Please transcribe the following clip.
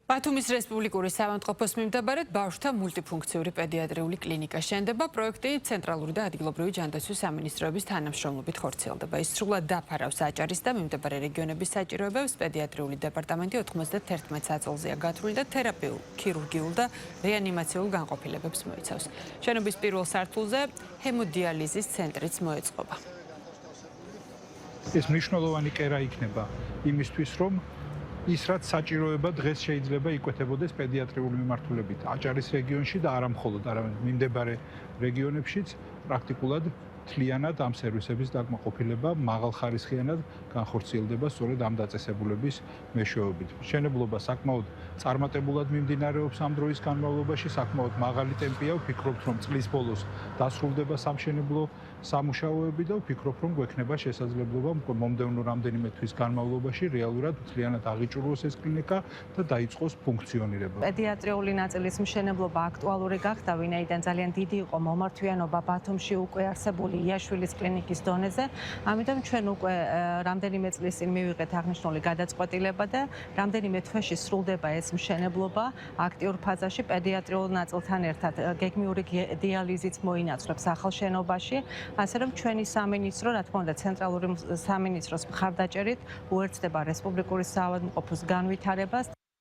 ბათუმის რესპუბლიკური საავადმყოფოს მიმდებარედ ბავშვთა მულტიფუნქციური პედიატრიული კლინიკა შენდება. პროექტი ცენტრალური და ადგილობრივი ჯანდაცვის სამინისტროების თანამშრომლობით ხორციელდება. ის სრულად დაფარავს აჭარის და მიმდებარე რეგიონების საჭიროებებს. პედიატრიული დეპარტამენტი 91 საწოლზეა გათვლილი და თერაპიულ, ქირურგიულ და რეანიმაციულ განყოფილებებს მოიცავს. შენობის პირველ სართულზე ჰემოდიალიზის ცენტრიც მოეწყობა. ეს მნიშვნელოვანი კერა იქნება იმისთვის, რომ ის რაც საჭიროება დღეს შეიძლება იკვეთებოდეს პედიატრიული მიმართულებით აჭარის რეგიონში და არა მხოლოდ არამედ მიმდებარე რეგიონებშიც პრაქტიკულად თლიანად ამ სერვისების დაკმაყოფილება მაღალხარისხიანად განხორციელდება სწორედ ამ დაწესებულების მეშვეობით. მშენებლობა საკმაოდ წარმატებულად მიმდინარეობს ამ დროის განმავლობაში, საკმაოდ მაღალი ტემპია, ვფიქრობთ, რომ წლის ბოლოს დასრულდება სამშენებლო სამუშაოები და ვფიქრობ, რომ გვექნება შესაძლებლობა მომდევნო რამდენიმე თვის განმავლობაში რეალურად მთლიანად აღიჭურვოს ეს კლინიკა და დაიწყოს ფუნქციონირება. პედიატრიული ნაწილის მშენებლობა აქტუალური გახდა, ვინაიდან ძალიან დიდი იყო მომართვიანობა ბათუმში უკვე არსებული იაშვილის კლინიკის დონეზე. ამიტომ ჩვენ უკვე რამდენიმე წლის წინ მივიღეთ აღნიშნული გადაწყვეტილება და რამდენიმე თვეში სრულდება ეს მშენებლობა აქტიურ ფაზაში. პედიატრიულ ნაწილთან ერთად გეგმიური დიალიზიც მოინაცვლებს ახალ შენობაში. ასე რომ ჩვენი სამინისტრო, რა თქმა უნდა, ცენტრალური სამინისტროს მხარდაჭერით უერთდება რესპუბლიკური საავადმყოფოს განვითარებას.